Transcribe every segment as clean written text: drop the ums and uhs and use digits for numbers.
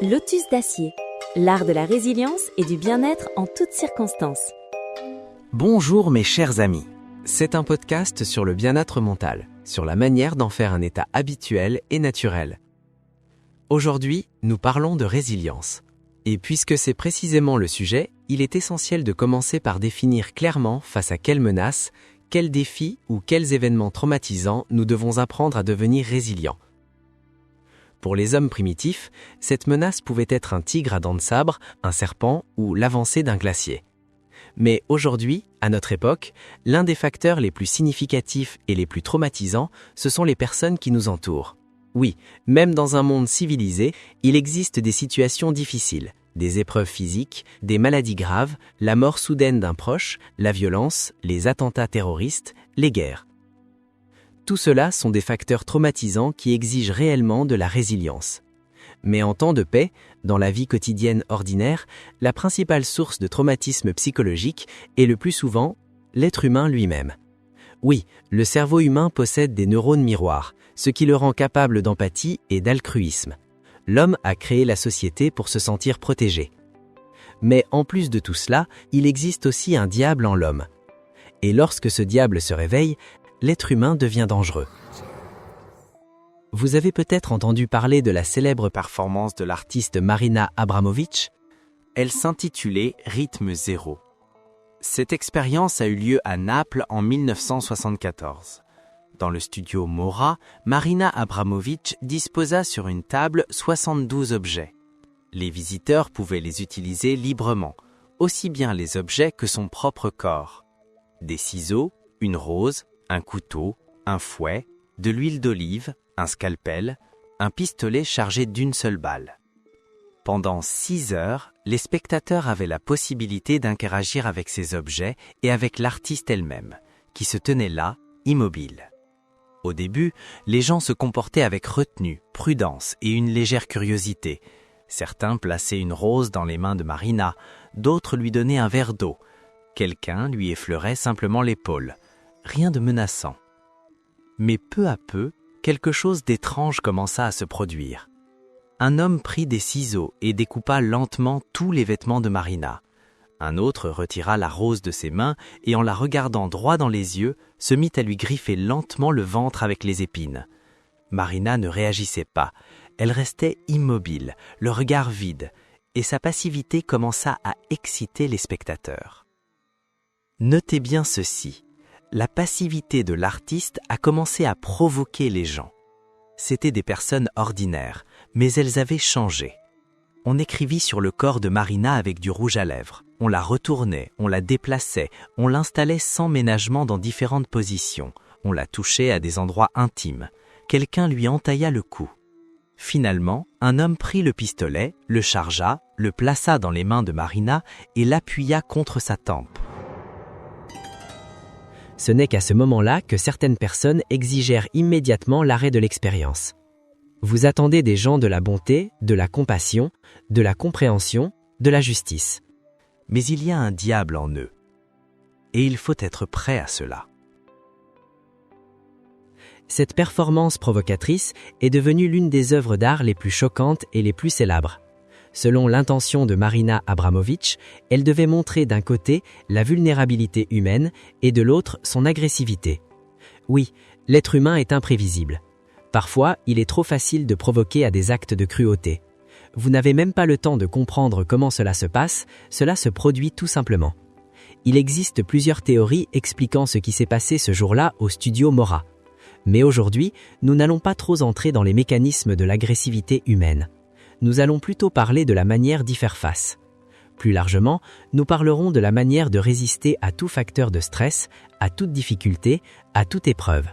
Lotus d'acier, l'art de la résilience et du bien-être en toutes circonstances. Bonjour mes chers amis. C'est un podcast sur le bien-être mental, sur la manière d'en faire un état habituel et naturel. Aujourd'hui, nous parlons de résilience. Et puisque c'est précisément le sujet, il est essentiel de commencer par définir clairement face à quelles menaces, quels défis ou quels événements traumatisants nous devons apprendre à devenir résilients. Pour les hommes primitifs, cette menace pouvait être un tigre à dents de sabre, un serpent ou l'avancée d'un glacier. Mais aujourd'hui, à notre époque, l'un des facteurs les plus significatifs et les plus traumatisants, ce sont les personnes qui nous entourent. Oui, même dans un monde civilisé, il existe des situations difficiles, des épreuves physiques, des maladies graves, la mort soudaine d'un proche, la violence, les attentats terroristes, les guerres. Tout cela sont des facteurs traumatisants qui exigent réellement de la résilience. Mais en temps de paix, dans la vie quotidienne ordinaire, la principale source de traumatisme psychologique est le plus souvent l'être humain lui-même. Oui, le cerveau humain possède des neurones miroirs, ce qui le rend capable d'empathie et d'altruisme. L'homme a créé la société pour se sentir protégé. Mais en plus de tout cela, il existe aussi un diable en l'homme. Et lorsque ce diable se réveille, l'être humain devient dangereux. Vous avez peut-être entendu parler de la célèbre performance de l'artiste Marina Abramović. Elle s'intitulait Rythme Zéro. Cette expérience a eu lieu à Naples en 1974. Dans le studio Mora, Marina Abramović disposa sur une table 72 objets. Les visiteurs pouvaient les utiliser librement, aussi bien les objets que son propre corps. Des ciseaux, une rose, un couteau, un fouet, de l'huile d'olive, un scalpel, un pistolet chargé d'une seule balle. Pendant 6 heures, les spectateurs avaient la possibilité d'interagir avec ces objets et avec l'artiste elle-même, qui se tenait là, immobile. Au début, les gens se comportaient avec retenue, prudence et une légère curiosité. Certains plaçaient une rose dans les mains de Marina, d'autres lui donnaient un verre d'eau. Quelqu'un lui effleurait simplement l'épaule. Rien de menaçant. Mais peu à peu, quelque chose d'étrange commença à se produire. Un homme prit des ciseaux et découpa lentement tous les vêtements de Marina. Un autre retira la rose de ses mains et en la regardant droit dans les yeux, se mit à lui griffer lentement le ventre avec les épines. Marina ne réagissait pas. Elle restait immobile, le regard vide, et sa passivité commença à exciter les spectateurs. Notez bien ceci. La passivité de l'artiste a commencé à provoquer les gens. C'étaient des personnes ordinaires, mais elles avaient changé. On écrivit sur le corps de Marina avec du rouge à lèvres. On la retournait, on la déplaçait, on l'installait sans ménagement dans différentes positions. On la touchait à des endroits intimes. Quelqu'un lui entailla le cou. Finalement, un homme prit le pistolet, le chargea, le plaça dans les mains de Marina et l'appuya contre sa tempe. Ce n'est qu'à ce moment-là que certaines personnes exigèrent immédiatement l'arrêt de l'expérience. Vous attendez des gens de la bonté, de la compassion, de la compréhension, de la justice. Mais il y a un diable en eux. Et il faut être prêt à cela. Cette performance provocatrice est devenue l'une des œuvres d'art les plus choquantes et les plus célèbres. Selon l'intention de Marina Abramović, elle devait montrer d'un côté la vulnérabilité humaine et de l'autre son agressivité. Oui, l'être humain est imprévisible. Parfois, il est trop facile de provoquer à des actes de cruauté. Vous n'avez même pas le temps de comprendre comment cela se passe, cela se produit tout simplement. Il existe plusieurs théories expliquant ce qui s'est passé ce jour-là au studio Mora. Mais aujourd'hui, nous n'allons pas trop entrer dans les mécanismes de l'agressivité humaine. Nous allons plutôt parler de la manière d'y faire face. Plus largement, nous parlerons de la manière de résister à tout facteur de stress, à toute difficulté, à toute épreuve.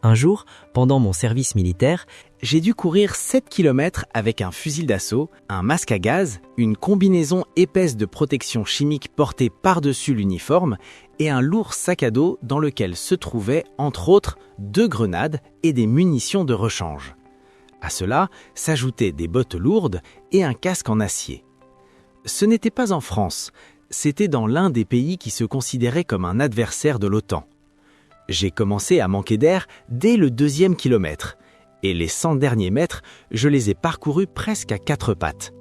Un jour, pendant mon service militaire, j'ai dû courir 7 km avec un fusil d'assaut, un masque à gaz, une combinaison épaisse de protection chimique portée par-dessus l'uniforme et un lourd sac à dos dans lequel se trouvaient, entre autres, 2 grenades et des munitions de rechange. À cela s'ajoutaient des bottes lourdes et un casque en acier. Ce n'était pas en France, c'était dans l'un des pays qui se considérait comme un adversaire de l'OTAN. J'ai commencé à manquer d'air dès le 2e kilomètre et les 100 derniers mètres, je les ai parcourus presque à 4 pattes.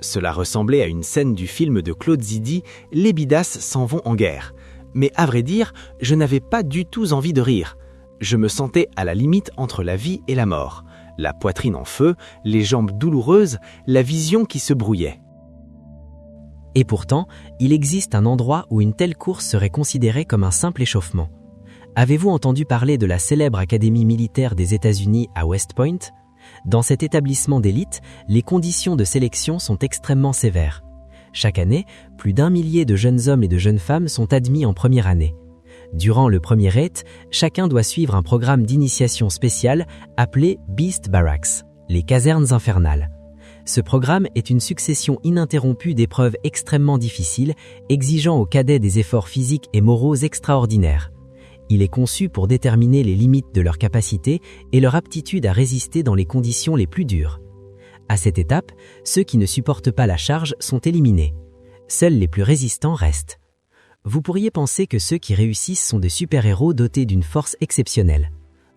Cela ressemblait à une scène du film de Claude Zidi, « Les bidasses s'en vont en guerre ». Mais à vrai dire, je n'avais pas du tout envie de rire. Je me sentais à la limite entre la vie et la mort. La poitrine en feu, les jambes douloureuses, la vision qui se brouillait. Et pourtant, il existe un endroit où une telle course serait considérée comme un simple échauffement. Avez-vous entendu parler de la célèbre académie militaire des États-Unis à West Point ? Dans cet établissement d'élite, les conditions de sélection sont extrêmement sévères. Chaque année, plus d'1 millier de jeunes hommes et de jeunes femmes sont admis en première année. Durant le premier rate, chacun doit suivre un programme d'initiation spécial appelé Beast Barracks, les casernes infernales. Ce programme est une succession ininterrompue d'épreuves extrêmement difficiles, exigeant aux cadets des efforts physiques et moraux extraordinaires. Il est conçu pour déterminer les limites de leur capacité et leur aptitude à résister dans les conditions les plus dures. À cette étape, ceux qui ne supportent pas la charge sont éliminés. Seuls les plus résistants restent. Vous pourriez penser que ceux qui réussissent sont des super-héros dotés d'une force exceptionnelle.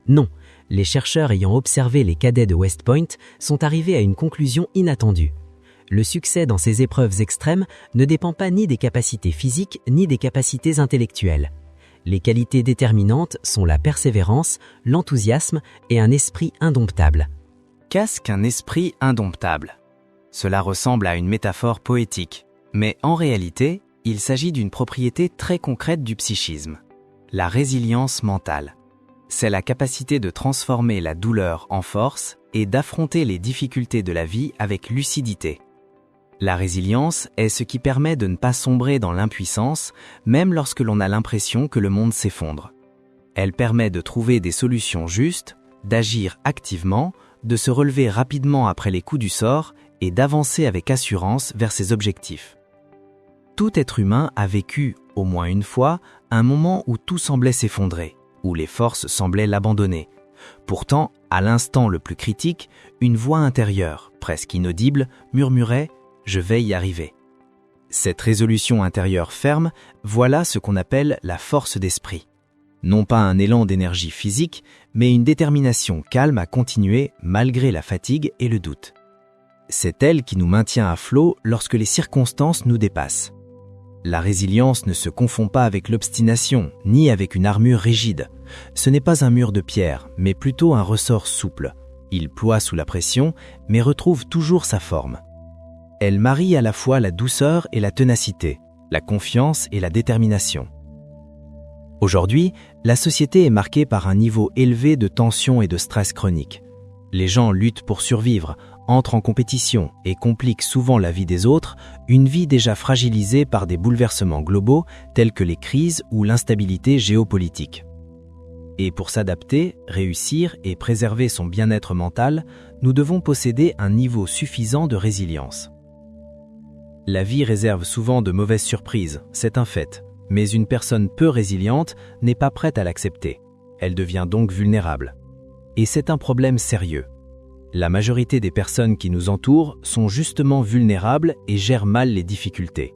Non, les chercheurs ayant observé les cadets de West Point sont arrivés à une conclusion inattendue. Le succès dans ces épreuves extrêmes ne dépend pas ni des capacités physiques ni des capacités intellectuelles. Les qualités déterminantes sont la persévérance, l'enthousiasme et un esprit indomptable. Qu'est-ce qu'un esprit indomptable ? Cela ressemble à une métaphore poétique, mais en réalité, il s'agit d'une propriété très concrète du psychisme, la résilience mentale. C'est la capacité de transformer la douleur en force et d'affronter les difficultés de la vie avec lucidité. La résilience est ce qui permet de ne pas sombrer dans l'impuissance, même lorsque l'on a l'impression que le monde s'effondre. Elle permet de trouver des solutions justes, d'agir activement, de se relever rapidement après les coups du sort et d'avancer avec assurance vers ses objectifs. Tout être humain a vécu, au moins une fois, un moment où tout semblait s'effondrer, où les forces semblaient l'abandonner. Pourtant, à l'instant le plus critique, une voix intérieure, presque inaudible, murmurait « Je vais y arriver ». Cette résolution intérieure ferme, voilà ce qu'on appelle la force d'esprit. Non pas un élan d'énergie physique, mais une détermination calme à continuer malgré la fatigue et le doute. C'est elle qui nous maintient à flot lorsque les circonstances nous dépassent. La résilience ne se confond pas avec l'obstination, ni avec une armure rigide. Ce n'est pas un mur de pierre, mais plutôt un ressort souple. Il ploie sous la pression, mais retrouve toujours sa forme. Elle marie à la fois la douceur et la ténacité, la confiance et la détermination. Aujourd'hui, la société est marquée par un niveau élevé de tension et de stress chronique. Les gens luttent pour survivre, entrent en compétition et compliquent souvent la vie des autres, une vie déjà fragilisée par des bouleversements globaux tels que les crises ou l'instabilité géopolitique. Et pour s'adapter, réussir et préserver son bien-être mental, nous devons posséder un niveau suffisant de résilience. La vie réserve souvent de mauvaises surprises, c'est un fait. Mais une personne peu résiliente n'est pas prête à l'accepter. Elle devient donc vulnérable. Et c'est un problème sérieux. La majorité des personnes qui nous entourent sont justement vulnérables et gèrent mal les difficultés.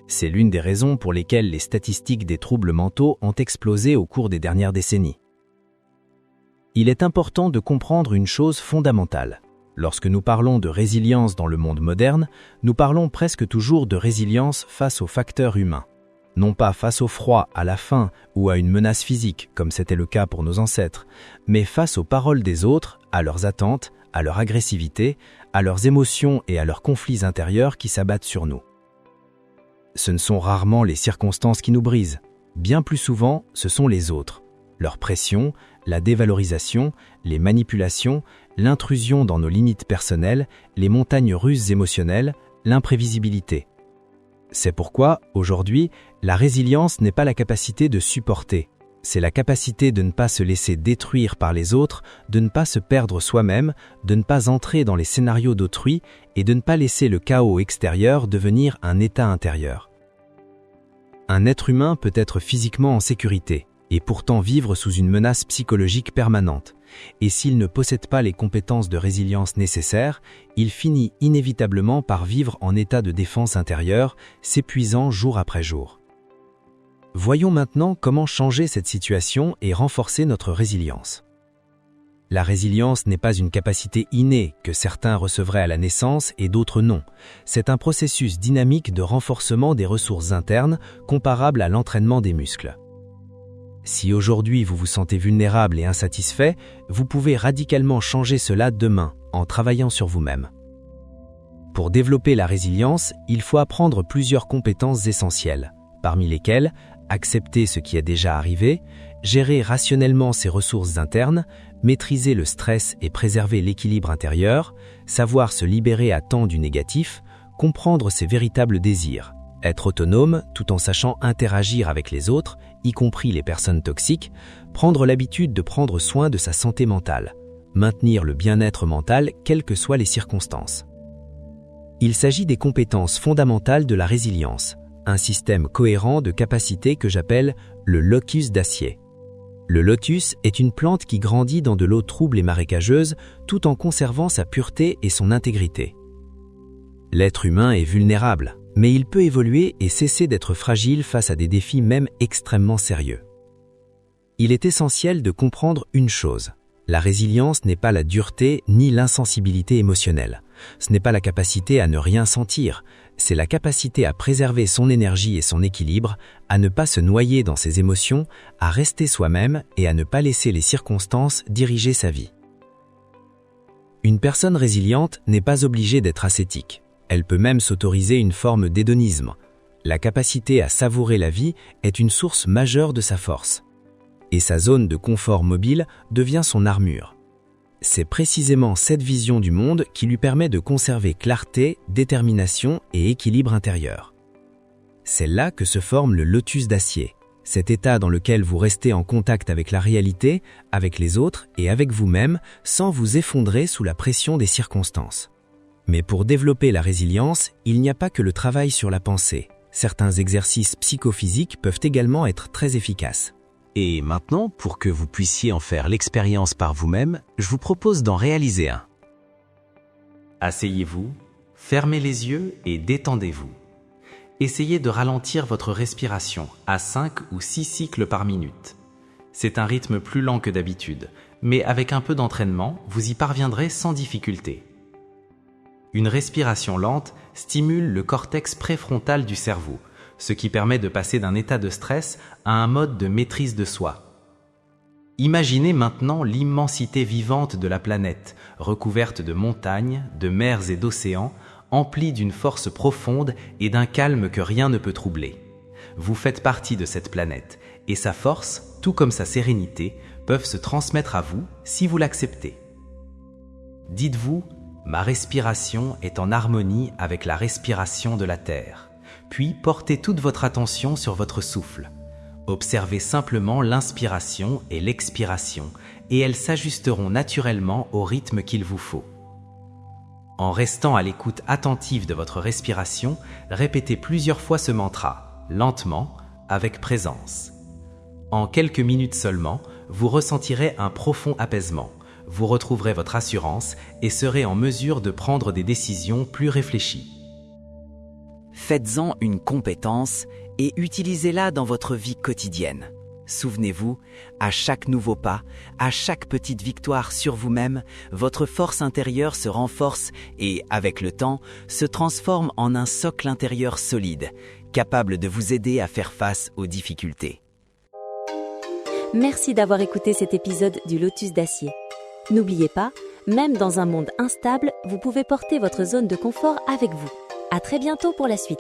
C'est l'une des raisons pour lesquelles les statistiques des troubles mentaux ont explosé au cours des dernières décennies. Il est important de comprendre une chose fondamentale. Lorsque nous parlons de résilience dans le monde moderne, nous parlons presque toujours de résilience face aux facteurs humains. Non pas face au froid, à la faim ou à une menace physique, comme c'était le cas pour nos ancêtres, mais face aux paroles des autres, à leurs attentes, à leur agressivité, à leurs émotions et à leurs conflits intérieurs qui s'abattent sur nous. Ce ne sont rarement les circonstances qui nous brisent. Bien plus souvent, ce sont les autres. Leur pression, la dévalorisation, les manipulations, l'intrusion dans nos limites personnelles, les montagnes russes émotionnelles, l'imprévisibilité. C'est pourquoi, aujourd'hui, la résilience n'est pas la capacité de supporter. C'est la capacité de ne pas se laisser détruire par les autres, de ne pas se perdre soi-même, de ne pas entrer dans les scénarios d'autrui et de ne pas laisser le chaos extérieur devenir un état intérieur. Un être humain peut être physiquement en sécurité et pourtant vivre sous une menace psychologique permanente. Et s'il ne possède pas les compétences de résilience nécessaires, il finit inévitablement par vivre en état de défense intérieure, s'épuisant jour après jour. Voyons maintenant comment changer cette situation et renforcer notre résilience. La résilience n'est pas une capacité innée que certains recevraient à la naissance et d'autres non. C'est un processus dynamique de renforcement des ressources internes comparable à l'entraînement des muscles. Si aujourd'hui vous vous sentez vulnérable et insatisfait, vous pouvez radicalement changer cela demain en travaillant sur vous-même. Pour développer la résilience, il faut apprendre plusieurs compétences essentielles, parmi lesquelles accepter ce qui est déjà arrivé, gérer rationnellement ses ressources internes, maîtriser le stress et préserver l'équilibre intérieur, savoir se libérer à temps du négatif, comprendre ses véritables désirs, être autonome tout en sachant interagir avec les autres, y compris les personnes toxiques, prendre l'habitude de prendre soin de sa santé mentale, maintenir le bien-être mental quelles que soient les circonstances. Il s'agit des compétences fondamentales de la résilience, un système cohérent de capacités que j'appelle le locus d'acier. Le lotus est une plante qui grandit dans de l'eau trouble et marécageuse tout en conservant sa pureté et son intégrité. L'être humain est vulnérable, mais il peut évoluer et cesser d'être fragile face à des défis même extrêmement sérieux. Il est essentiel de comprendre une chose. La résilience n'est pas la dureté ni l'insensibilité émotionnelle. Ce n'est pas la capacité à ne rien sentir, c'est la capacité à préserver son énergie et son équilibre, à ne pas se noyer dans ses émotions, à rester soi-même et à ne pas laisser les circonstances diriger sa vie. Une personne résiliente n'est pas obligée d'être ascétique. Elle peut même s'autoriser une forme d'hédonisme. La capacité à savourer la vie est une source majeure de sa force. Et sa zone de confort mobile devient son armure. C'est précisément cette vision du monde qui lui permet de conserver clarté, détermination et équilibre intérieur. C'est là que se forme le lotus d'acier, cet état dans lequel vous restez en contact avec la réalité, avec les autres et avec vous-même sans vous effondrer sous la pression des circonstances. Mais pour développer la résilience, il n'y a pas que le travail sur la pensée. Certains exercices psychophysiques peuvent également être très efficaces. Et maintenant, pour que vous puissiez en faire l'expérience par vous-même, je vous propose d'en réaliser un. Asseyez-vous, fermez les yeux et détendez-vous. Essayez de ralentir votre respiration à 5 ou 6 cycles par minute. C'est un rythme plus lent que d'habitude, mais avec un peu d'entraînement, vous y parviendrez sans difficulté. Une respiration lente stimule le cortex préfrontal du cerveau, ce qui permet de passer d'un état de stress à un mode de maîtrise de soi. Imaginez maintenant l'immensité vivante de la planète, recouverte de montagnes, de mers et d'océans, emplie d'une force profonde et d'un calme que rien ne peut troubler. Vous faites partie de cette planète, et sa force, tout comme sa sérénité, peuvent se transmettre à vous si vous l'acceptez. Dites-vous, ma respiration est en harmonie avec la respiration de la Terre. Puis portez toute votre attention sur votre souffle. Observez simplement l'inspiration et l'expiration, et elles s'ajusteront naturellement au rythme qu'il vous faut. En restant à l'écoute attentive de votre respiration, répétez plusieurs fois ce mantra, lentement, avec présence. En quelques minutes seulement, vous ressentirez un profond apaisement. Vous retrouverez votre assurance et serez en mesure de prendre des décisions plus réfléchies. Faites-en une compétence et utilisez-la dans votre vie quotidienne. Souvenez-vous, à chaque nouveau pas, à chaque petite victoire sur vous-même, votre force intérieure se renforce et, avec le temps, se transforme en un socle intérieur solide, capable de vous aider à faire face aux difficultés. Merci d'avoir écouté cet épisode du Lotus d'acier. N'oubliez pas, même dans un monde instable, vous pouvez porter votre zone de confort avec vous. À très bientôt pour la suite.